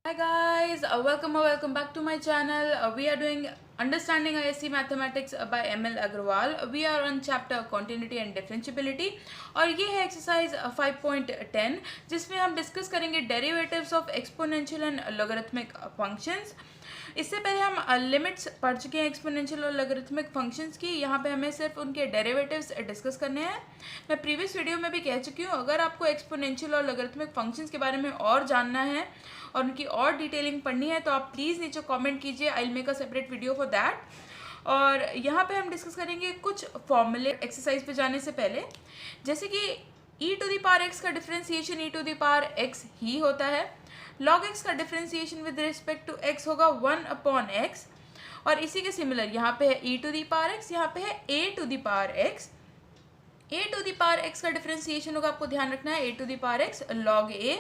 Hi guys, welcome back to my channel. We are doing Understanding ISC Mathematics by ML Agrawal. We are on chapter Continuity and Differentiability और ये है exercise 5.10 जिसमें हम discuss करेंगे derivatives of exponential and logarithmic functions. इससे पहले हम limits पढ़ चुके हैं एक्सपोनेंशियल और लॉगरिथमिक फंक्शंस की। यहाँ पे हमें सिर्फ उनके डेरिवेटिव्स डिस्कस करने हैं। मैं प्रीवियस वीडियो में भी कह चुकी हूँ, अगर आपको एक्सपोनेंशियल और लॉगरिथमिक फंक्शंस के बारे में और जानना है और उनकी और डिटेलिंग पढ़नी है तो आप प्लीज़ नीचे कमेंट कीजिए, I will make a separate video for that. और यहाँ पे हम डिस्कस करेंगे कुछ फॉर्मूले एक्सरसाइज पे जाने से पहले, जैसे कि e to the power x का differentiation e to the power x ही होता है। log x का differentiation with respect to x होगा 1/x और इसी के सिमिलर यहाँ पे है e to the power x, यहाँ पे है a to the power x। a to the power x का डिफरेंशिएशन होगा, आपको ध्यान रखना है, a to the power x log a।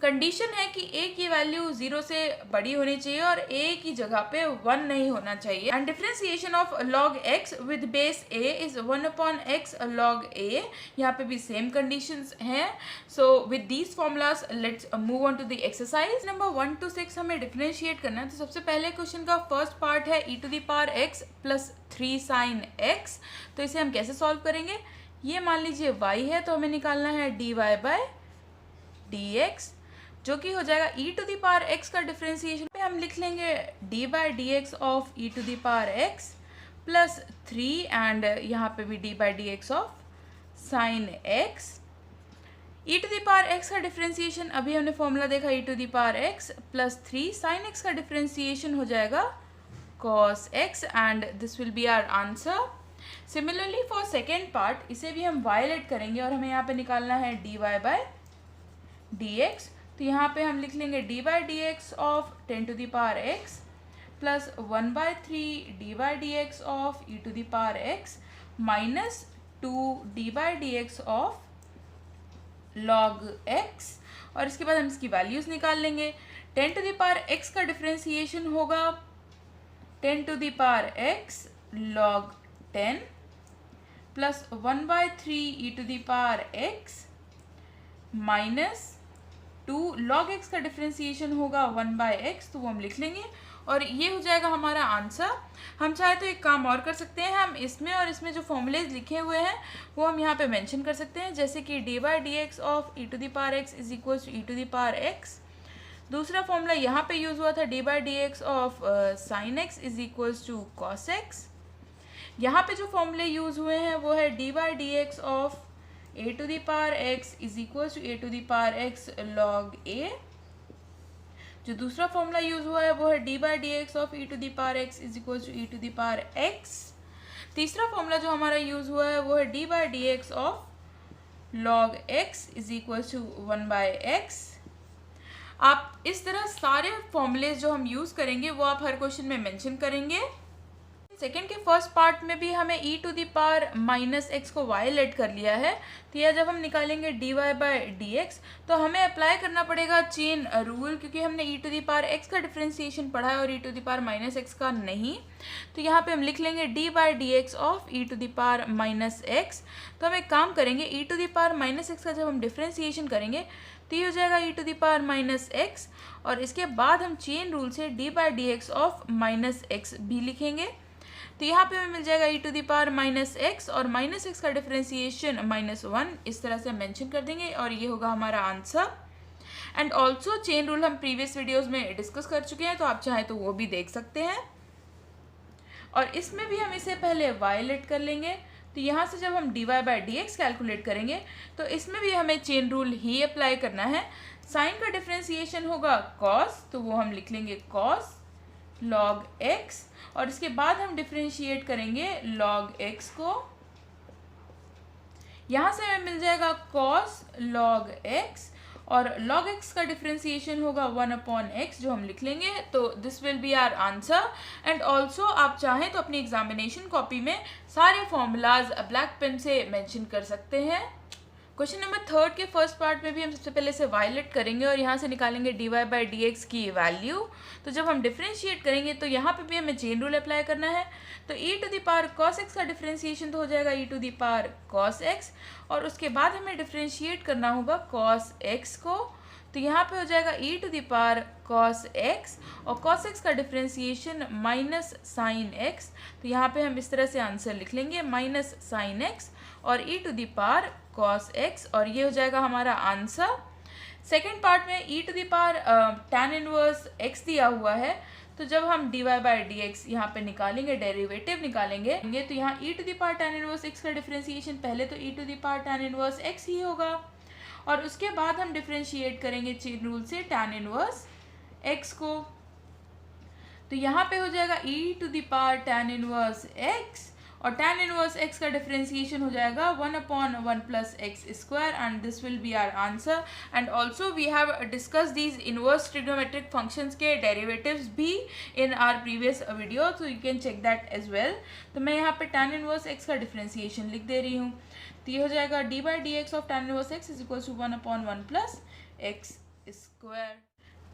Condition है कि a की वैल्यू 0 से बड़ी होनी चाहिए और a की जगह पे 1 नहीं होना चाहिए। And differentiation of log x with base a is 1/x log a। यहाँ पे भी सेम कंडीशंस हैं। So with these formulas let's move on to the exercise number 1 to 6। हमें डिफरेंशिएट करना है। तो सबसे पहले क्वेश्चन का फर्स्ट पार्ट है e to the power x plus 3 sin x। तो इसे हम कैसे सॉल्व करेंगे? ये मान लीजिए y है तो हमें निकालना है dy बाय dx, जो कि हो जाएगा e to the power x का डिफरेंशिएशन पे हम लिख लेंगे d by dx of e to the power x plus 3 and यहाँ पे भी d by dx of sine x। e to the power x का डिफरेंशिएशन अभी हमने फॉर्मूला देखा, e to the power x plus 3 sine x का differentiation हो जाएगा cos x and this will be our answer. Similarly for second part इसे भी हम वायलेट करेंगे और हमें यहाँ पे निकालना है dy बाय dx। तो यहाँ पे हम लिख लेंगे d by D x of 10 to the power x plus 1/3 d by D x of e to the power x minus 2 d by D x of log x। और इसके बाद हम इसकी वैल्यूज़ निकाल लेंगे। 10 टू द पावर x का differentiation होगा 10 to the power x log 10 plus 1/3 e to the power x minus 2 log x का डिफरेंशिएशन होगा 1/x, तो वो हम लिख लेंगे और ये हो जाएगा हमारा आंसर। हम चाहे तो एक काम और कर सकते हैं, हम इसमें और इसमें जो फॉर्मूलेज लिखे हुए हैं वो हम यहाँ पे मेंशन कर सकते हैं, जैसे कि d by D x of e to the power x is equal to e to the power x। दूसरा फॉर्मूला यहाँ पे यूज़ हुआ था d by D x of sine x is equal to cos x। यहाँ पे जो फॉर्मूले use हुए हैं वो है d by D x of a to the power x is equal to a to the power x log a। जो दूसरा फॉर्मूला यूज हुआ है वो है d by D x of e to the power x is equal to e to the power x। तीसरा formula जो हमारा use हुआ है वो है d by D x of log x is equal to 1/x। आप इस तरह सारे फॉर्मूलेज जो हम यूज करेंगे वो आप हर क्वेश्चन में मेंशन करेंगे। सेकेंड के फर्स्ट पार्ट में भी हमें e to the power minus X को वायलेट कर लिया है, तो यह जब हम निकालेंगे dy बाई डी एक्स तो हमें अप्लाई करना पड़ेगा चेन रूल, क्योंकि हमने e to the power x का डिफरेंशिएशन पढ़ा है और e to the power minus X का नहीं। तो यहाँ पे हम लिख लेंगे d by D x of e to the power minus X. तो हम एक काम करेंगे, e to the power minus X का जब हम डिफरेंशिएशन करेंगे तो ये हो जाएगा e to the power minus X और इसके बाद हम चेन रूल से d by D x of minus X भी लिखेंगे। तो यहाँ पे हमें मिल जाएगा e to the power minus X और माइनस एक्स का डिफरेंशिएशन -1, इस तरह से मेंशन कर देंगे और ये होगा हमारा answer. And also chain rule हम प्रीवियस वीडियोस में डिस्कस कर चुके हैं, तो आप चाहें तो वो भी देख सकते हैं। और इसमें भी हम इसे पहले वायलेट कर लेंगे। तो यहाँ से जब हम dy by D x calculate करेंगे तो इसमें भी हमें चेन रूल ही अप्लाई करना है। साइन का डिफरेंशिएशन होगा cos, तो वो हम लिख लेंगे cos log x और इसके बाद हम डिफरेंशिएट करेंगे log x को। यहाँ से हमें मिल जाएगा cos log x और log x का डिफरेंशिएशन होगा 1/x, जो हम लिख लेंगे। तो this will be our answer. And also आप चाहें तो अपनी एग्जामिनेशन कॉपी में सारे फॉर्मूलाज ब्लैक पेन से मेंशन कर सकते हैं। क्वेश्चन नंबर थर्ड के फर्स्ट पार्ट में भी हम सबसे पहले से वायलेट करेंगे और यहाँ से निकालेंगे dy बाई डी एक्स की वैल्यू। तो जब हम डिफरेंशिएट करेंगे तो यहाँ पे भी हमें चेन रूल अप्लाई करना है। तो e to the power cos x का डिफरेंशिएशन तो हो जाएगा e to the power cos x और उसके बाद हमें डिफरेंशिएट करना होगा cos x को। तो यहाँ पे हो जाएगा e to the power cos x, और cos x का डिफ्रेंसिएशन माइनस साइन x। तो यहाँ पे हम इस तरह से आंसर लिख लेंगे माइनस साइन x और e to the power cos x, और ये हो जाएगा हमारा आंसर। सेकेंड पार्ट में e to the power tan inverse x दिया हुआ है, तो जब हम dy बाई डी एक्स यहाँ पे निकालेंगे, डेरिवेटिव निकालेंगे, तो यहाँ e to the power tan inverse x का डिफ्रेंसिएशन पहले तो e to the power tan inverse x ही होगा, और उसके बाद हम डिफ्रेंशिएट करेंगे चेन रूल से tan इनवर्स x को। तो यहाँ पे हो जाएगा e to the power tan inverse x, और tan इनवर्स x का डिफ्रेंसिएशन हो जाएगा 1/1 plus x square, and this will be our answer. And also we have discuss these inverse trigonometric functions के डेरिवेटिव्स भी इन आवर प्रीवियस वीडियो, तो you can check that as well. तो मैं यहाँ पे tan इनवर्स x का differentiation लिख दे रही हूँ। तो ये हो जाएगा D by D x of tan inverse x is equal to 1/1 plus x square.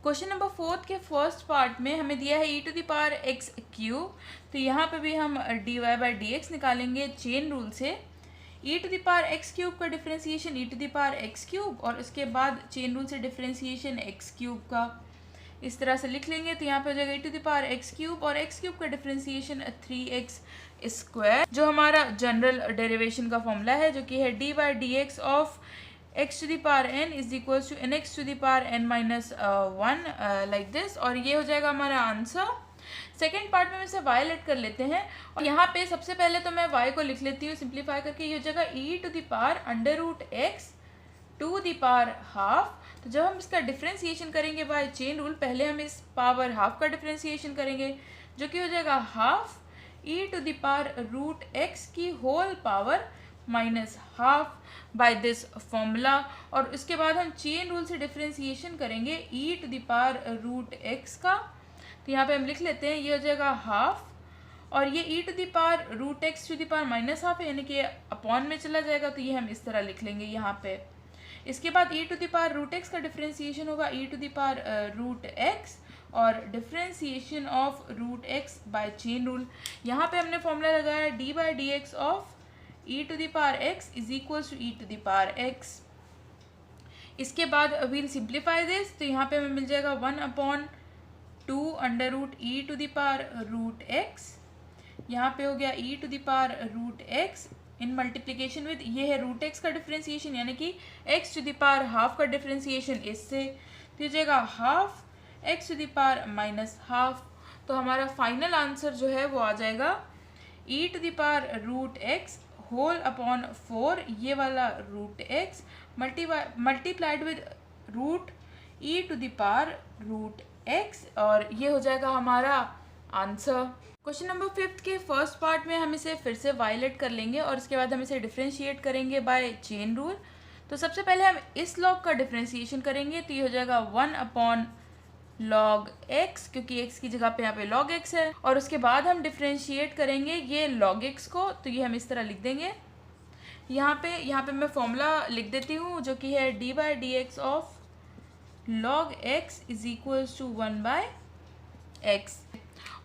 Question number 4 के फर्स्ट पार्ट में हमें दिया है e to the power x cube, तो यहाँ पे भी हम d Y by D x निकालेंगे चेन रूल से। e to the power x cube का differentiation e to the power x cube, और उसके बाद चेन रूल से डिफ्रेंसिएशन एक्स क्यूब का इस तरह से लिख लेंगे। तो यहाँ पे हो जाएगा e to the power x cube, और एक्स क्यूब का डिफ्रेंसिएशन 3x स्क्वायर, जो हमारा जनरल डेरिवेशन का फॉर्मूला है, जो कि है D by D x of x to the power n is equals to nx to the power n minus 1 like this, और ये हो जाएगा हमारा आंसर। सेकेंड पार्ट में हम इसे y लेट कर लेते हैं, और यहाँ पे सबसे पहले तो मैं y को लिख लेती हूँ सिंप्लीफाई करके। ये हो जाएगा e to the power under root X to the power half. तो जब हम इसका डिफ्रेंसिएशन करेंगे बाय चेन रूल, पहले हम इस पावर हाफ का डिफ्रेंसिएशन करेंगे, जो कि हो जाएगा half e to the power root x की whole power minus half by this formula, और उसके बाद हम चेन रूल से डिफ्रेंसिएशन करेंगे e to the power root x का। तो यहाँ पे हम लिख लेते हैं, ये हो जाएगा हाफ, और ये e to the power root X to the power minus half है, यानी कि अपॉन में चला जाएगा, तो ये हम इस तरह लिख लेंगे यहाँ पे। इसके बाद e to the power root x का डिफ्रेंसिएशन होगा e to the power root x, और differentiation of root x by chain rule. यहाँ पे हमने फॉर्मूला लगाया d by D x of e to the power x is equal to e to the power x। इसके बाद we'll simplify this, तो यहाँ पे हमें मिल जाएगा 1/2 under root e to the power root x। यहाँ पे हो गया e to the power root x in multiplication with, ये है रूट x का डिफ्रेंसिएशन, यानी कि x to the power half का डिफ्रेंसिएशन इससे, तो हो जाएगा half x to the power minus half. तो हमारा फाइनल आंसर जो है वो आ जाएगा e to the power root x whole upon 4, ये वाला root X multiplied with root e to the power root x, और ये हो जाएगा हमारा आंसर। क्वेश्चन नंबर 5 के फर्स्ट पार्ट में हम इसे फिर से वायलेट कर लेंगे, और उसके बाद हम इसे डिफ्रेंशिएट करेंगे बाय चेन रूल। तो सबसे पहले हम इस लॉग का डिफ्रेंशिएशन करेंगे, तो ये हो जाएगा 1/log x, क्योंकि x की जगह पे यहाँ पे log x है, और उसके बाद हम डिफ्रेंशिएट करेंगे ये log x को, तो ये हम इस तरह लिख देंगे। यहाँ पे मैं फॉर्मूला लिख देती हूँ, जो कि है D by D x of log x is equals to 1/x,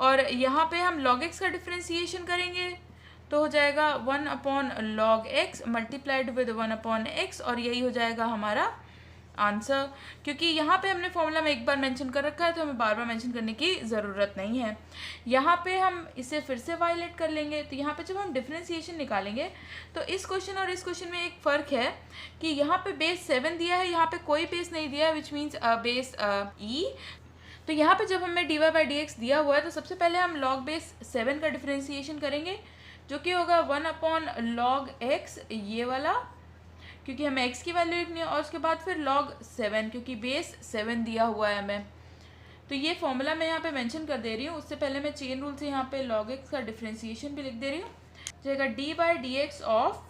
और यहाँ पे हम log x का डिफ्रेंशिएशन करेंगे, तो हो जाएगा 1/log x multiplied with 1/x, और यही हो जाएगा हमारा आंसर। क्योंकि यहाँ पे हमने फॉर्मूला में एक बार मेंशन कर रखा है, तो हमें बार बार मेंशन करने की ज़रूरत नहीं है। यहाँ पे हम इसे फिर से वायलेट कर लेंगे। तो यहाँ पे जब हम डिफ्रेंसिएशन निकालेंगे, तो इस क्वेश्चन और इस क्वेश्चन में एक फ़र्क है कि यहाँ पे बेस 7 दिया है, यहाँ पे कोई बेस नहीं दिया है, विच मीन्स बेस ई। तो यहाँ पे जब हमें D Y by D X दिया हुआ है, तो सबसे पहले हम log बेस 7 का डिफ्रेंसिएशन करेंगे, जो कि होगा 1/log x, ये वाला, क्योंकि हमें x की वैल्यू लिखनी है, और उसके बाद फिर log 7, क्योंकि बेस 7 दिया हुआ है हमें। तो ये फॉर्मूला मैं यहाँ पे मेंशन कर दे रही हूँ। उससे पहले मैं चेन रूल से यहाँ पे log x का डिफ्रेंसिएशन भी लिख दे रही हूँ। जाएगा D by D x of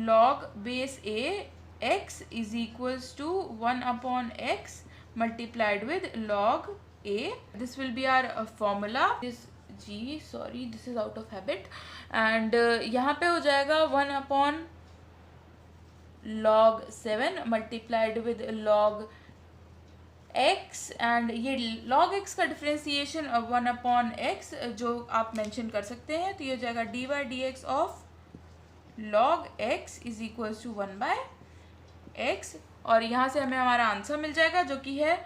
log base a x is equals to 1/x multiplied with log a। This will be our formula. This is out of habit, and यहाँ पे हो जाएगा 1/log 7 multiplied with log x, and ये log x का differentiation 1/x जो आप mention कर सकते हैं। तो ये हो जाएगा D by D x of log x is equals to 1/x। x, और यहाँ से हमें हमारा आंसर मिल जाएगा जो कि है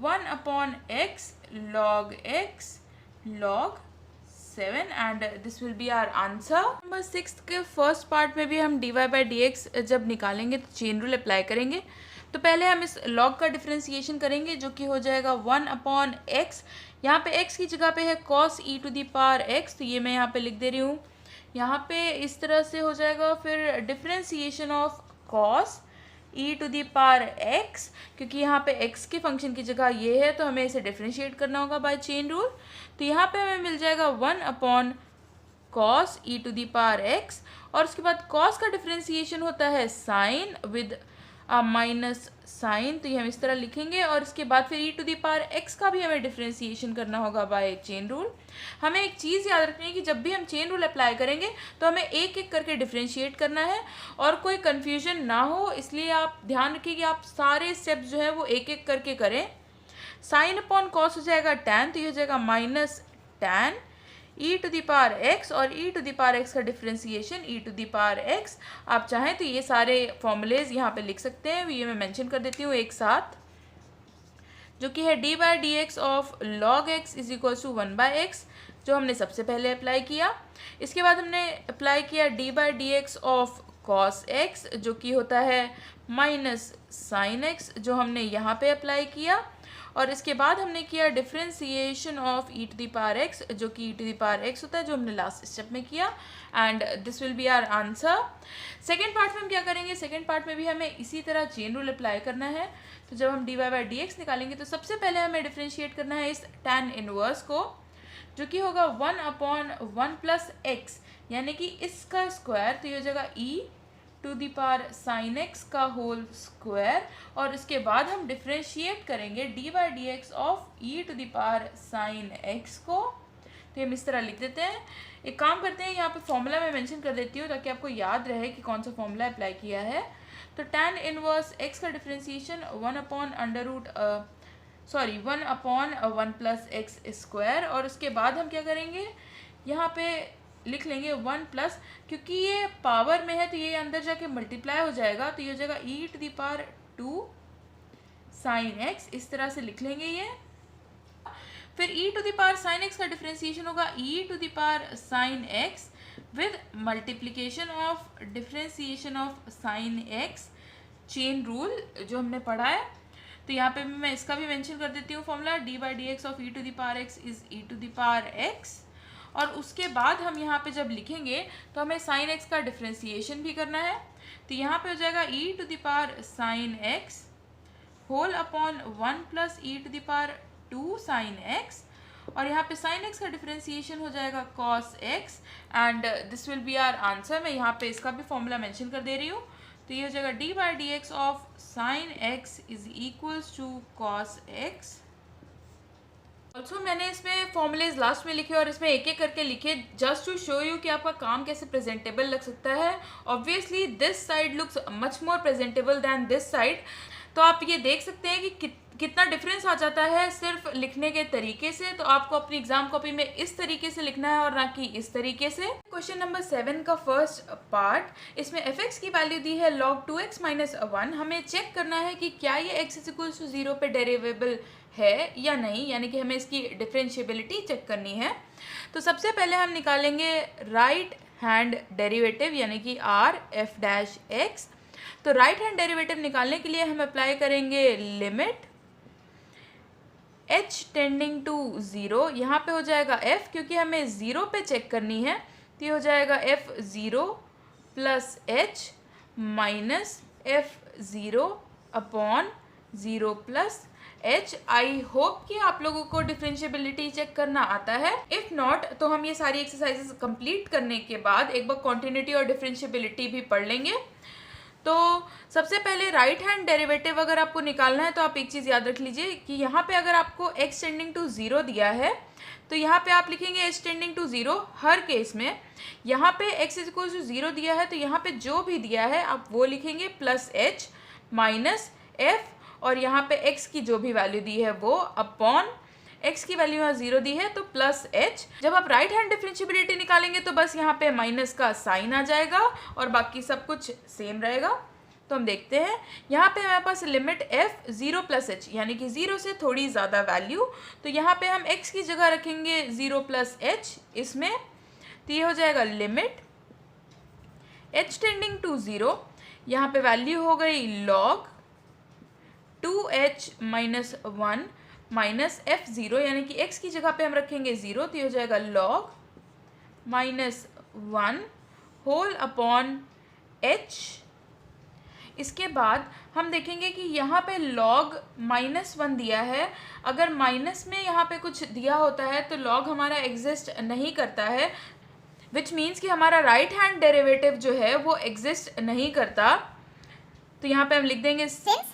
1/x log x log 7 and this will be our answer. Number 6 के फर्स्ट पार्ट में भी हम dy/dx जब निकालेंगे तो चेन रूल अप्लाई करेंगे। तो पहले हम इस log का डिफ्रेंसिएशन करेंगे जो कि हो जाएगा 1/x, यहाँ पे x की जगह पे है cos e to the power x, तो ये मैं यहाँ पे लिख दे रही हूँ। यहाँ पे इस तरह से हो जाएगा, फिर differentiation of cos e to the power x, क्योंकि यहाँ पे x के फंक्शन की जगह ये है तो हमें इसे डिफ्रेंशिएट करना होगा बाय चेन रूल। तो यहाँ पे हमें मिल जाएगा 1/cos e to the power x, और उसके बाद cos का डिफ्रेंसिएशन होता है साइन विद माइनस साइन, तो ये हम इस तरह लिखेंगे। और इसके बाद फिर e to the power x का भी हमें डिफ्रेंसिएशन करना होगा बाय चेन रूल। हमें एक चीज़ याद रखनी है कि जब भी हम चेन रूल अप्लाई करेंगे तो हमें एक एक करके डिफ्रेंशिएट करना है और कोई कन्फ्यूजन ना हो, इसलिए आप ध्यान रखिए कि आप सारे स्टेप्स जो है वो एक एक करके करें। साइन अपॉन कॉस हो जाएगा tan, तो ये हो जाएगा minus tan e to the power x, और e to the power x का differentiation e to the power x। आप चाहें तो ये सारे फॉर्मूलेज यहाँ पे लिख सकते हैं, ये मैं मेंशन कर देती हूँ एक साथ, जो कि है dy/dx of log x is equal to 1/x, जो हमने सबसे पहले अप्लाई किया। इसके बाद हमने अप्लाई किया dy/dx ऑफ cos x, जो कि होता है माइनस साइन x, जो हमने यहाँ पे अप्लाई किया। और इसके बाद हमने किया differentiation of e to the power x, जो कि e to the power x होता है, जो हमने लास्ट स्टेप में किया, and this will be our answer. Second part में हम क्या करेंगे, सेकेंड पार्ट में भी हमें इसी तरह चेन रूल अप्लाई करना है। तो जब हम dy/dx निकालेंगे तो सबसे पहले हमें डिफ्रेंशिएट करना है इस tan इनवर्स को, जो कि होगा 1/1 प्लस x, यानी कि इसका स्क्वायर, तो ये हो जाएगा e to the power sine x का होल स्क्वायर, और इसके बाद हम डिफ्रेंशिएट करेंगे dy/dx of e to the power sine x को। तो हम इस तरह लिख देते हैं। एक काम करते हैं, यहाँ पे फॉर्मूला मैं मेंशन कर देती हूँ ताकि आपको याद रहे कि कौन सा फॉर्मूला अप्लाई किया है। तो tan इनवर्स x का डिफ्रेंसिएशन 1/1 प्लस x स्क्वायर, और उसके बाद हम क्या करेंगे, यहाँ पे लिख लेंगे 1 प्लस, क्योंकि ये पावर में है तो ये अंदर जाके मल्टीप्लाई हो जाएगा, तो ये हो जाएगा e to the power 2 sine x, इस तरह से लिख लेंगे ये। फिर e to the power sine x का डिफ्रेंसिएशन होगा e to the power sine x with multiplication of differentiation of sine x, chain rule जो हमने पढ़ा है। तो यहाँ पे भी मैं इसका भी मेंशन कर देती हूँ formula, dy/dx of e to the power x is e to the power x। और उसके बाद हम यहाँ पे जब लिखेंगे तो हमें साइन x का डिफ्रेंसिएशन भी करना है। तो यहाँ पे हो जाएगा e to the power sine x whole upon 1 plus e to the power 2 sine x, और यहाँ पे साइन x का डिफ्रेंसिएशन हो जाएगा cos x, and this will be our answer. मैं यहाँ पे इसका भी फॉर्मूला मेंशन कर दे रही हूँ। तो ये हो जाएगा dy/dx of sine x is equals to cos x। Also मैंने इसमें फॉर्मूलेज लास्ट में लिखे और इसमें एक एक करके लिखे, जस्ट टू शो यू कि आपका काम कैसे प्रेजेंटेबल लग सकता है। Obviously this side looks much more presentable than this side, तो आप ये देख सकते हैं कि कितना डिफरेंस आ जाता है सिर्फ लिखने के तरीके से। तो आपको अपनी एग्जाम कॉपी में इस तरीके से लिखना है और ना कि इस तरीके से। क्वेश्चन नंबर 7 का फर्स्ट पार्ट, इसमें fx की वैल्यू दी है log 2x माइनस 1। हमें चेक करना है कि क्या ये x इक्वल्स टू 0 पे डेरिवेबल है या नहीं, यानी कि हमें इसकी डिफरेंशिएबिलिटी चेक करनी है। तो सबसे पहले हम निकालेंगे राइट हैंड डेरिवेटिव, यानी कि r f डैश x। तो राइट हैंड डेरिवेटिव निकालने के लिए हम अप्लाई करेंगे लिमिट h टेंडिंग टू 0। यहाँ पे हो जाएगा f, क्योंकि हमें 0 पे चेक करनी है, तो ये हो जाएगा f0 plus h minus f0 upon 0 plus h। I hope कि आप लोगों को डिफरेंशिएबिलिटी चेक करना आता है। इफ नॉट तो हम ये सारी एक्सरसाइजेस कंप्लीट करने के बाद एक बार कॉन्टिन्यूटी और डिफरेंशिएबिलिटी भी पढ़ लेंगे। तो सबसे पहले राइट हैंड डेरिवेटिव अगर आपको निकालना है तो आप एक चीज़ याद रख लीजिए कि यहाँ पे अगर आपको x टेंडिंग टू 0 दिया है तो यहाँ पे आप लिखेंगे h टेंडिंग टू 0 हर केस में। यहाँ पे x इक्वल टू 0 दिया है तो यहाँ पे जो भी दिया है आप वो लिखेंगे प्लस h माइनस f, और यहाँ पे x की जो भी वैल्यू दी है वो अपॉन x की वैल्यू यहाँ 0 दी है तो प्लस h। जब आप राइट हैंड डिफरेंशिएबिलिटी निकालेंगे तो बस यहाँ पे माइनस का साइन आ जाएगा और बाकी सब कुछ सेम रहेगा। तो हम देखते हैं यहाँ पे हमारे पास लिमिट f 0 प्लस एच यानी कि 0 से थोड़ी ज़्यादा वैल्यू, तो यहाँ पे हम x की जगह रखेंगे 0 प्लस एच इसमें, तो ये हो जाएगा लिमिट h टेंडिंग टू 0, यहाँ पे वैल्यू हो गई log 2h minus 1 minus f0 यानी कि x की जगह पे हम रखेंगे 0, तो ये हो जाएगा log minus 1 whole upon h। इसके बाद हम देखेंगे कि यहाँ पे log माइनस 1 दिया है, अगर माइनस में यहाँ पे कुछ दिया होता है तो log हमारा एग्जिस्ट नहीं करता है, विच मीन्स कि हमारा राइट हैंड डेरिवेटिव जो है वो एग्जिस्ट नहीं करता। तो यहाँ पे हम लिख देंगे since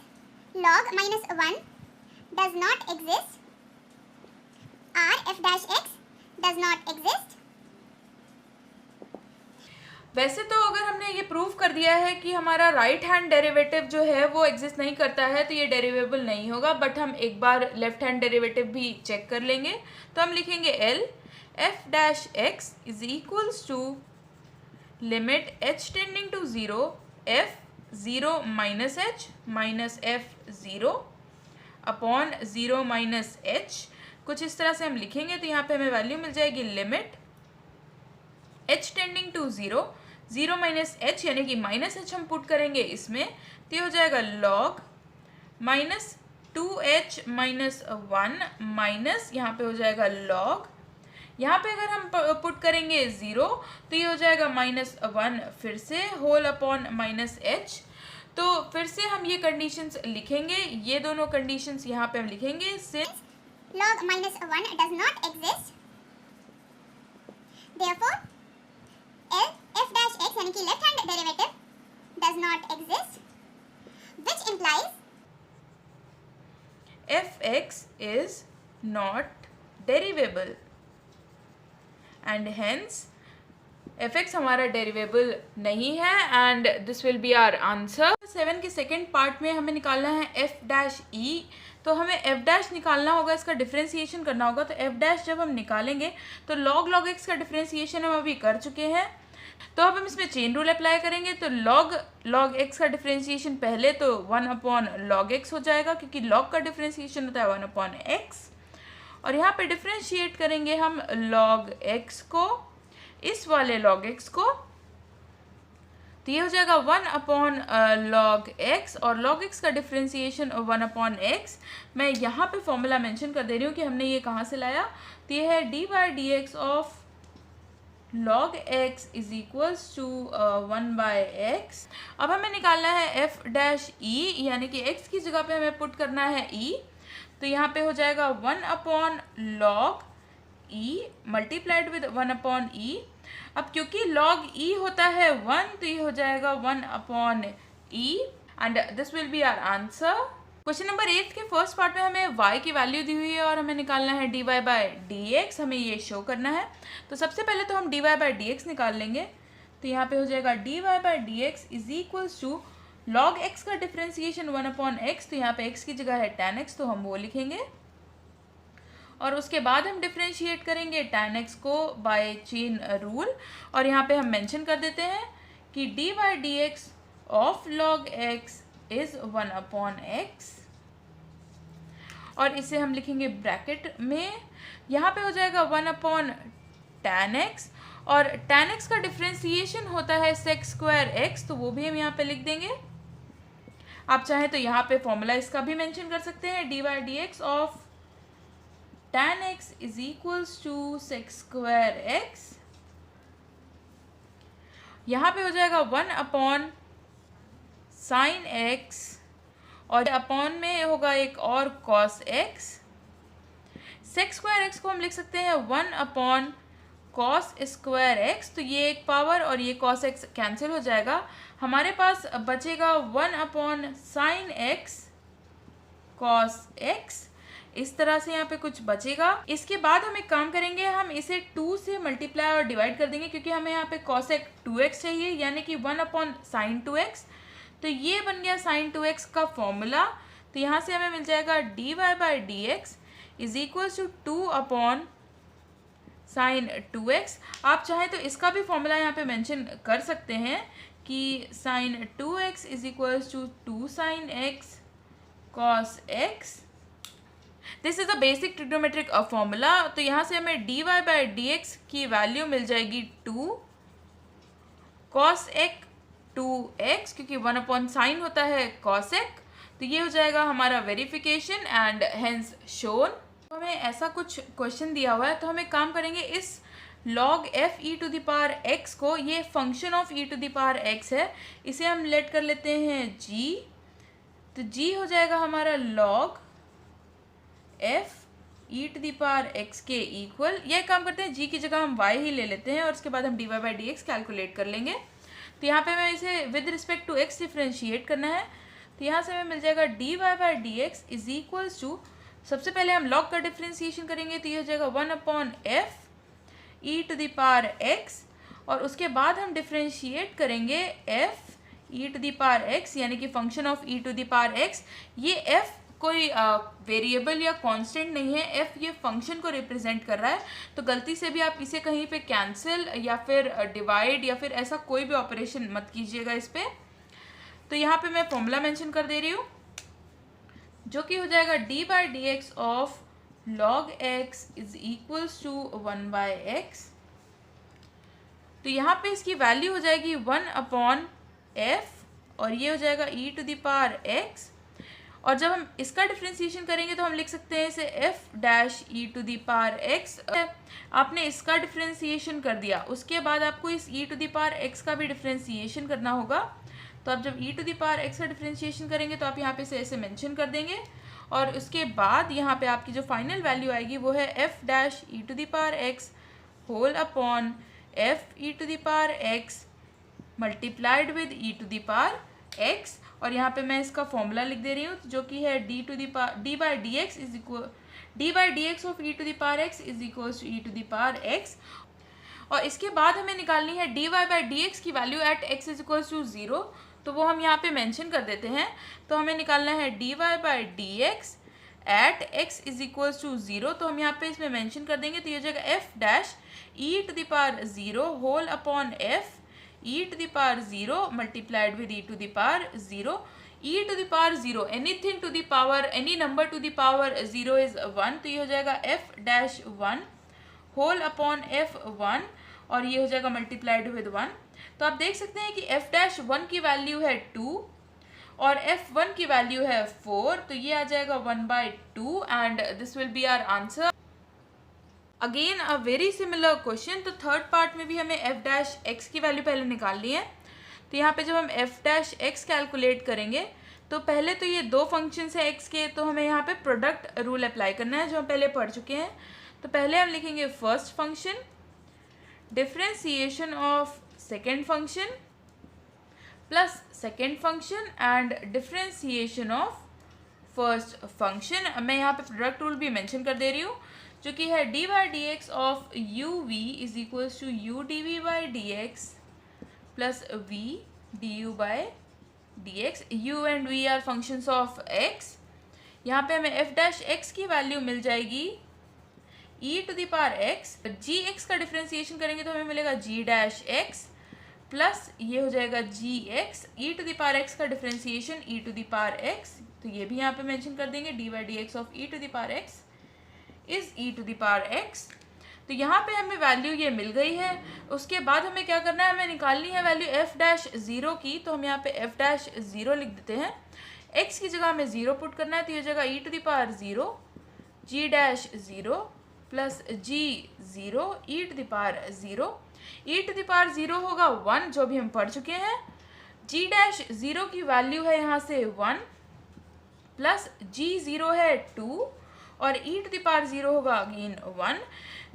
log minus 1 does not exist, our f dash x does not exist। वैसे तो अगर हमने ये प्रूव कर दिया है कि हमारा राइट हैंड डेरिवेटिव जो है वो एग्जिस्ट नहीं करता है तो ये डेरिवेबल नहीं होगा, बट हम एक बार लेफ्ट हैंड डेरिवेटिव भी चेक कर लेंगे। तो हम लिखेंगे L f dash x is equals to limit h tending to 0 f 0 minus h minus f 0 upon 0 minus h, कुछ इस तरह से हम लिखेंगे। तो यहाँ पे हमें वैल्यू मिल जाएगी limit h tending to 0 0 minus h यानी कि माइनस h हम पुट करेंगे इसमें, तो ये हो जाएगा log minus 2h minus 1 minus यहाँ पे हो जाएगा log, यहाँ पे अगर हम पुट करेंगे 0 तो ये हो जाएगा माइनस 1 फिर से होल अपॉन माइनस h। तो फिर से हम ये कंडीशंस लिखेंगे, ये दोनों कंडीशंस यहाँ पे हम लिखेंगे। Since log minus 1 does not exist, therefore f dash x यानी कि left hand derivative does not exist, which implies fx is not derivable and hence fx हमारा डेरिवेबल नहीं है and this will be our answer. 7 के second part में हमें निकालना है f डैश e, तो हमें f डैश निकालना होगा, इसका डिफ्रेंसिएशन करना होगा। तो f डैश जब हम निकालेंगे तो log x का डिफ्रेंसिएशन हम अभी कर चुके हैं, तो अब हम इसमें चेन रूल अप्लाई करेंगे। तो log x का डिफ्रेंसिएशन पहले तो 1 अपॉन log x हो जाएगा, क्योंकि log का डिफ्रेंसिएशन होता है 1 अपॉन x, और यहाँ पे डिफ्रेंशिएट करेंगे हम log x को, इस वाले log x को, तो ये हो जाएगा 1 अपॉन log x, और log x का डिफ्रेंसिएशन 1 अपॉन x। मैं यहाँ पे फॉर्मूला मेंशन कर दे रही हूँ कि हमने ये कहाँ से लाया, तो ये है D by D x of log x is equals to 1 by x. अब हमें निकालना है f डैश e, यानी कि x की जगह पे हमें पुट करना है e, तो यहाँ पे हो जाएगा 1 upon log e multiplied with 1 upon e। अब क्योंकि log e होता है 1, तो ये हो जाएगा 1 upon e and this will be our answer. Question number 8 के फर्स्ट पार्ट में हमें y की वैल्यू दी हुई है और हमें निकालना है dy बाई डी एक्स, हमें ये शो करना है। तो सबसे पहले तो हम dy बाई डी एक्स निकाल लेंगे, तो यहाँ पे हो जाएगा dy by D x is equals to log x का डिफ्रेंसिएशन 1 अपॉन x, तो यहाँ पे x की जगह है tan x, तो हम वो लिखेंगे, और उसके बाद हम डिफ्रेंशिएट करेंगे tan x को बाय चेन रूल, और यहाँ पे हम मेंशन कर देते हैं कि D by D x of log x is 1 upon x, और इसे हम लिखेंगे ब्रैकेट में, यहाँ पे हो जाएगा 1 अपॉन tan x, और tan x का डिफ्रेंसिएशन होता है sec स्क्वायर x, तो वो भी हम यहाँ पे लिख देंगे। आप चाहें तो यहाँ पे फॉर्मूला इसका भी मेंशन कर सकते हैं, d by D x of tan x is equals to sec square x, यहाँ पे हो जाएगा 1 अपॉन साइन x, और अपॉन में होगा एक और cos x। sec square x को हम लिख सकते हैं 1 अपॉन cos स्क्वायर x, तो ये एक पावर और ये cos x कैंसिल हो जाएगा, हमारे पास बचेगा 1 upon sine x cos x, इस तरह से यहाँ पे कुछ बचेगा। इसके बाद हम एक काम करेंगे, हम इसे 2 से मल्टीप्लाई और डिवाइड कर देंगे, क्योंकि हमें यहाँ पे cos x 2x चाहिए, यानी कि 1 अपॉन साइन 2x, तो ये बन गया साइन 2x का फॉर्मूला। तो यहाँ से हमें मिल जाएगा d Y by D x is equals to 2 upon sine 2x। आप चाहें तो इसका भी फॉर्मूला यहाँ पे मेंशन कर सकते हैं कि sine 2x is equals to 2 sine x cos x। This is a basic trigonometric formula. तो यहाँ से हमें dy बाई dx की वैल्यू मिल जाएगी 2 cos x 2x, क्योंकि 1/sin होता है cos x। तो ये हो जाएगा हमारा वेरिफिकेशन एंड हेंस शोन। तो हमें ऐसा कुछ क्वेश्चन दिया हुआ है, तो हम एक काम करेंगे, इस log f e to the power x को, ये function of e to the power x है, इसे हम लेट कर लेते हैं g। तो g हो जाएगा हमारा log f e to the power x के इक्वल, यह काम करते हैं g की जगह हम y ही ले लेते हैं और उसके बाद हम dy बाई dx कैलकुलेट कर लेंगे। तो यहाँ पे हमें इसे with respect to x differentiate करना है। तो यहाँ से हमें मिल जाएगा dy by dx is equals to, सबसे पहले हम log का डिफ्रेंशिएशन करेंगे तो ये हो जाएगा 1/f e to the power x, और उसके बाद हम डिफ्रेंशिएट करेंगे f e to the power x, यानी कि function of e to the power x। ये f कोई वेरिएबल या कांस्टेंट नहीं है, f ये फंक्शन को रिप्रेजेंट कर रहा है। तो गलती से भी आप इसे कहीं पे कैंसिल या फिर डिवाइड या फिर ऐसा कोई भी ऑपरेशन मत कीजिएगा इस पे। तो यहाँ पे मैं फॉर्मूला मेंशन कर दे रही हूँ, जो कि हो जाएगा D by D x of log x is equals to 1/x। तो यहाँ पे इसकी वैल्यू हो जाएगी 1/f और ये हो जाएगा e to the power x। और जब हम इसका डिफ्रेंशिएशन करेंगे तो हम लिख सकते हैं इसे f dash e to the power x। आपने इसका डिफ्रेंशिएशन कर दिया, उसके बाद आपको इस e to the power x का भी डिफ्रेंशिएशन करना होगा। तो आप जब e to the power x का डिफ्रेंशिएशन करेंगे तो आप यहाँ पे इसे ऐसे मेंशन कर देंगे, और उसके बाद यहाँ पे आपकी जो फाइनल वैल्यू आएगी वो है f dash e to the power x whole upon f e to the power x multiplied with e to the power x। और यहाँ पे मैं इसका फॉर्मूला लिख दे रही हूँ, जो कि है D by D x is equal d by D x of e to the power x is equal to e to the power x। और इसके बाद हमें निकालनी है dy बाई डी एक्स की value at x is equal to 0, तो वो हम यहाँ पे मेंशन कर देते हैं। तो हमें निकालना है dy by D x at x is equal to 0, तो हम यहाँ पे इसमें मेंशन कर देंगे। तो ये हो जाएगा f dash e to the power 0 whole upon f e to the power 0 multiplied with e to the power 0। e to the power 0, anything to the power, any number to the power 0 is 1, तो ये हो जाएगा f dash 1 whole upon f1 और ये हो जाएगा multiplied with 1। तो आप देख सकते हैं कि f डैश 1 की वैल्यू है 2 और f1 की वैल्यू है 4, तो ये आ जाएगा 1/2 and this will be our answer. Again a very similar question. तो थर्ड पार्ट में भी हमें f डैश x की वैल्यू पहले निकालनी है। तो यहाँ पे जब हम f डैश x कैलकुलेट करेंगे तो पहले तो ये दो फंक्शंस है x के, तो हमें यहाँ पे प्रोडक्ट रूल अप्लाई करना है जो हम पहले पढ़ चुके हैं। तो पहले हम लिखेंगे first function differentiation of second function plus second function and differentiation of first function. मैं यहाँ पे प्रोडक्ट रूल भी मेंशन कर दे रही हूँ, जो कि है D by D x of u v is equals to u d v by D x plus v d u by D x. U and v are functions of x. यहाँ पे हमें f dash x की value मिल जाएगी e to the power x। G x का differentiation करेंगे तो हमें मिलेगा g डैश एक्स प्लस ये हो जाएगा g x. E to the power x का differentiation e to the power x, तो ये भी यहाँ पे मेंशन कर देंगे d by D x of e to the power x is e to the power x। तो यहाँ पे हमें वैल्यू ये मिल गई है। उसके बाद हमें क्या करना है, हमें निकालनी है वैल्यू f डैश 0 की। तो हम यहाँ पे f डैश 0 लिख देते हैं, x की जगह हमें 0 पुट करना है, तो ये जगह e to the power 0 g dash 0 plus g 0 e to the power 0। e to the power 0 होगा 1, जो भी हम पढ़ चुके हैं। g डैश 0 की वैल्यू है यहाँ से 1 प्लस g 0 है 2 और e टू द पावर 0 होगा again 1।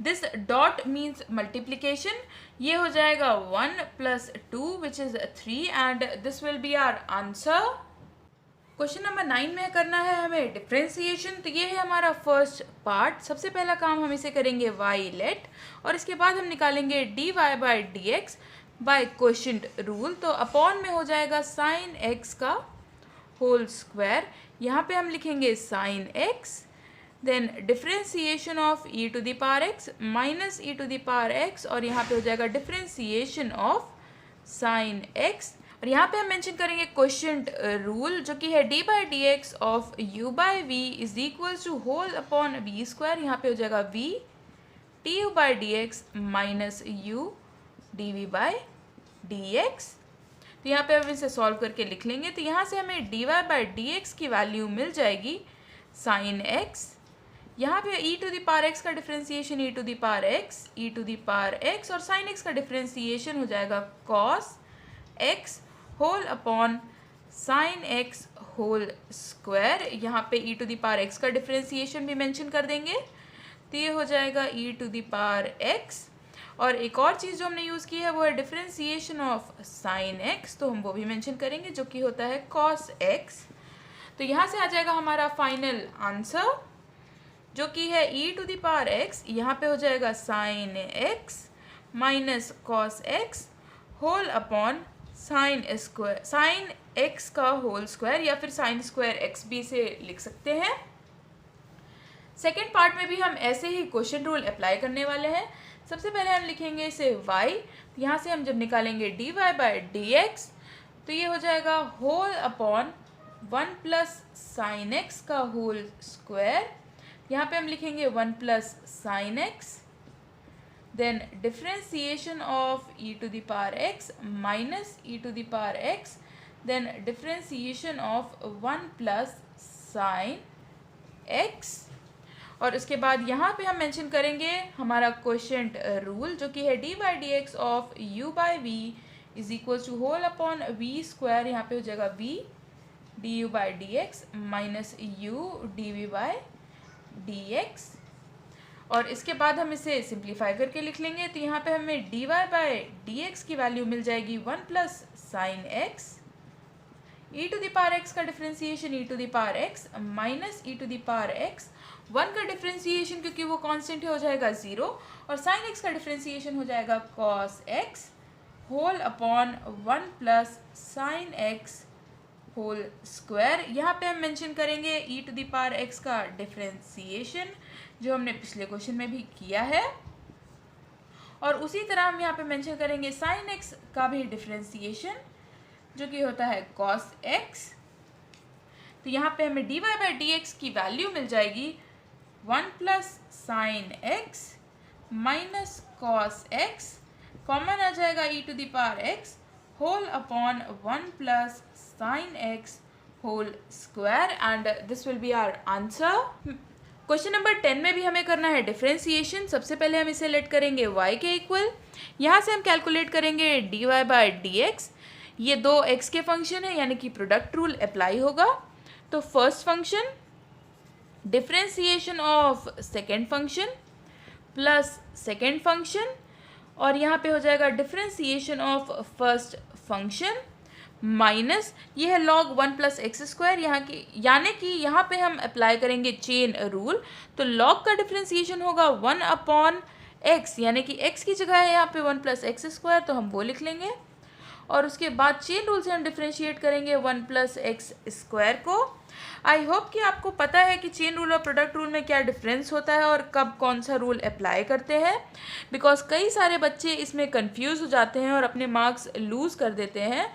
This dot means multiplication. ये हो जाएगा 1 प्लस 2 which is 3 and this will be our answer. Question number 9 में करना है हमें डिफ्रेंशिएशन। तो ये है हमारा फर्स्ट पार्ट। सबसे पहला काम हम इसे करेंगे y लेट और इसके बाद हम निकालेंगे dy by D x by quotient rule. तो अपॉन में हो जाएगा साइन x का होल स्क्वायर। यहाँ पे हम लिखेंगे sine x, then differentiation of e to the power x minus e to the power x और यहाँ पे हो जाएगा डिफ्रेंशिएशन ऑफ साइन x। और यहाँ पे हम मेंशन करेंगे क्वोशिएंट रूल, जो कि है D by D x of u by v is equals to whole upon v square. यहाँ पे हो जाएगा v d u by D x minus u d v by D x. तो यहाँ पे हम इसे सॉल्व करके लिख लेंगे। तो यहाँ से हमें D Y by D x की वैल्यू मिल जाएगी साइन एक्स। यहाँ पे e to the power x का differentiation e to the power x और साइन x का डिफ्रेंसिएशन हो जाएगा cos x whole upon sine x whole square. यहाँ पे e to the power x का डिफ्रेंसिएशन भी मेंशन कर देंगे, तो ये हो जाएगा e to the power x। और एक और चीज़ जो हमने यूज़ की है वो है डिफ्रेंसिएशन ऑफ साइन x, तो हम वो भी मेंशन करेंगे, जो कि होता है cos x। तो यहाँ से आ जाएगा हमारा फाइनल आंसर, जो कि है e to the power x, यहाँ पे हो जाएगा sine x minus cos x whole upon sine x का होल स्क्वायर, या फिर साइन स्क्वायर x भी इसे लिख सकते हैं। सेकेंड पार्ट में भी हम ऐसे ही क्वोशिएंट रूल अप्लाई करने वाले हैं। सबसे पहले हम लिखेंगे इसे y, यहाँ से हम जब निकालेंगे d Y by D x, तो ये हो जाएगा whole upon 1 plus sine x का होल स्क्वायर। यहाँ पे हम लिखेंगे 1 plus sine x, then differentiation of e to the power x minus e to the power x, then differentiation of 1 plus sine x। और उसके बाद यहाँ पे हम मेंशन करेंगे हमारा क्वोशिएंट रूल, जो कि है D by D x of u by v is equal to whole upon v square. यहाँ पे हो जाएगा v d u by D x minus u d v by D x. और इसके बाद हम इसे सिंप्लीफाई करके लिख लेंगे। तो यहाँ पे हमें D Y by D x की वैल्यू मिल जाएगी 1 plus sine x, e to the power x का differentiation e to the power x minus e to the power x। 1 का डिफ्रेंसिएशन क्योंकि वो कांस्टेंट है हो जाएगा 0, और साइन x का डिफ्रेंसिएशन हो जाएगा cos x whole upon 1 plus sine x whole square. यहाँ पे हम मेंशन करेंगे e to the power x का डिफ्रेंसिएशन, जो हमने पिछले क्वेश्चन में भी किया है, और उसी तरह हम यहाँ पे मेंशन करेंगे साइन x का भी डिफ्रेंसिएशन, जो कि होता है cos x। तो यहाँ पे हमें D Y by D x की वैल्यू मिल जाएगी 1 plus sine x minus cos x, common आ जाएगा e to the power x whole upon 1 plus sine x whole square, and this will be our answer. Question number 10 में भी हमें करना है डिफ्रेंसिएशन। सबसे पहले हम इसे लेट करेंगे y के इक्वल। यहाँ से हम कैलकुलेट करेंगे d Y by D x. ये दो x के फंक्शन है, यानी कि प्रोडक्ट रूल अप्लाई होगा। तो first function differentiation of second function plus second function, और यहाँ पे हो जाएगा differentiation of first function minus ये है log 1 प्लस एक्स स्क्वायर, यहाँ की यानी कि यहाँ पे हम अप्लाई करेंगे चेन रूल। तो log का डिफ्रेंसिएशन होगा 1 अपॉन x, यानी कि x की जगह है यहाँ पे 1 प्लस एक्स स्क्वायर, तो हम वो लिख लेंगे। और उसके बाद चेन रूल से हम डिफ्रेंशिएट करेंगे 1 प्लस एक्स स्क्वायर को। आई होप कि आपको पता है कि चेन रूल और प्रोडक्ट रूल में क्या डिफरेंस होता है और कब कौन सा रूल अप्लाई करते हैं, बिकॉज कई सारे बच्चे इसमें कंफ्यूज हो जाते हैं और अपने मार्क्स लूज़ कर देते हैं।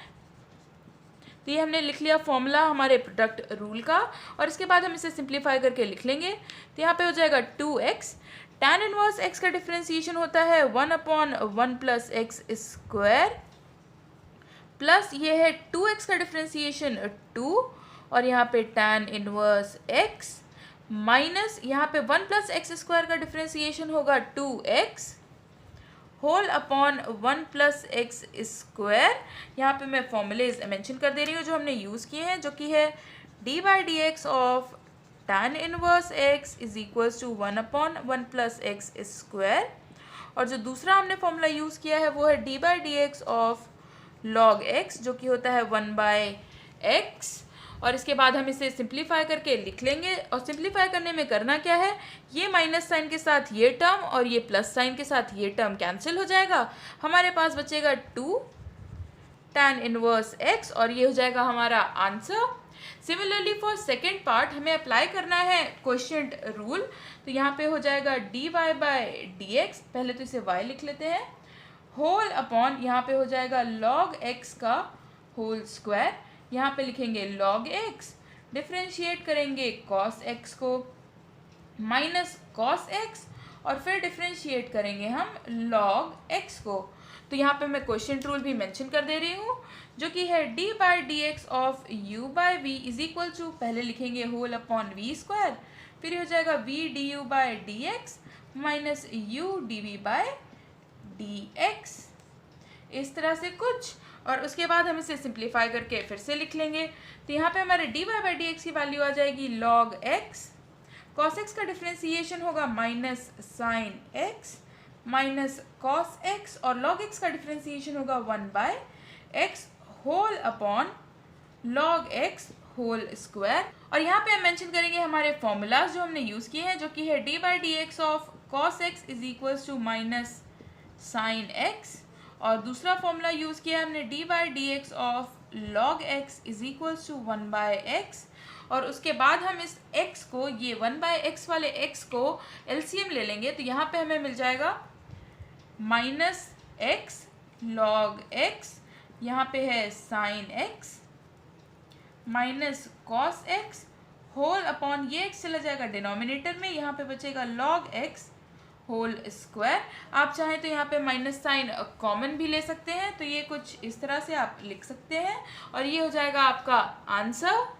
तो ये हमने लिख लिया फॉर्मूला हमारे प्रोडक्ट रूल का, और इसके बाद हम इसे सिंप्लीफाई करके लिख लेंगे। तो यहाँ पे हो जाएगा 2x, tan इनवर्स x का डिफ्रेंसिएशन होता है 1 upon 1 plus x square, plus ये है 2x का डिफ्रेंसिएशन 2, और यहाँ पे tan इनवर्स x माइनस यहाँ पे 1 प्लस एक्स स्क्वायर का डिफ्रेंसिएशन होगा 2x whole upon 1 plus x square. यहाँ पे मैं फॉर्मूलेज मेंशन कर दे रही हूँ जो हमने यूज़ किए हैं, जो कि है D by D x of tan inverse x is equals to 1 upon 1 plus x square, और जो दूसरा हमने फॉर्मूला यूज़ किया है वो है D by D x of log x, जो कि होता है 1 बाई एक्स। और इसके बाद हम इसे सिंप्लीफाई करके लिख लेंगे, और सिंप्लीफाई करने में करना क्या है, ये माइनस साइन के साथ ये टर्म और ये प्लस साइन के साथ ये टर्म कैंसिल हो जाएगा, हमारे पास बचेगा 2 tan इनवर्स x, और ये हो जाएगा हमारा answer. Similarly for second part हमें अप्लाई करना है क्वोशिएंट रूल। तो यहाँ पे हो जाएगा d Y by D x, पहले तो इसे y लिख लेते हैं, होल अपॉन यहाँ पे हो जाएगा log x का होल स्क्वायर, यहाँ पे लिखेंगे log x, डिफ्रेंशिएट करेंगे cos x को माइनस cos x और फिर डिफ्रेंशिएट करेंगे हम log x को। तो यहाँ पे मैं क्वेश्चन रूल भी मेंशन कर दे रही हूँ जो कि है d by D x of u by v is equal to, पहले लिखेंगे होल अपॉन वी स्क्वायर, फिर हो जाएगा v d u by D x minus u d v by D x, इस तरह से कुछ। और उसके बाद हम इसे सिंप्लीफाई करके फिर से लिख लेंगे। तो यहाँ पे हमारे d Y by D x की वैल्यू आ जाएगी log x, cos x का डिफ्रेंसिएशन होगा minus sine x minus cos x और log x का डिफ्रेंसिएशन होगा 1 by x whole upon log x whole square. और यहाँ पे हम मेंशन करेंगे हमारे फॉर्मूलाज जो हमने यूज़ किए हैं, जो कि है d by D x of cos x is equals to minus sine x, और दूसरा फॉर्मूला यूज़ किया हमने d by D x of log x is equals to 1 by x, और उसके बाद हम इस x को, ये 1 बाय x वाले x को LCM ले लेंगे। तो यहाँ पे हमें मिल जाएगा माइनस x log x, यहाँ पे है sine x minus cos x whole upon ये x चला जाएगा डिनोमिनेटर में, यहाँ पे बचेगा log x होल स्क्वायर। आप चाहें तो यहाँ पे माइनस साइन कॉमन भी ले सकते हैं, तो ये कुछ इस तरह से आप लिख सकते हैं और ये हो जाएगा आपका आंसर।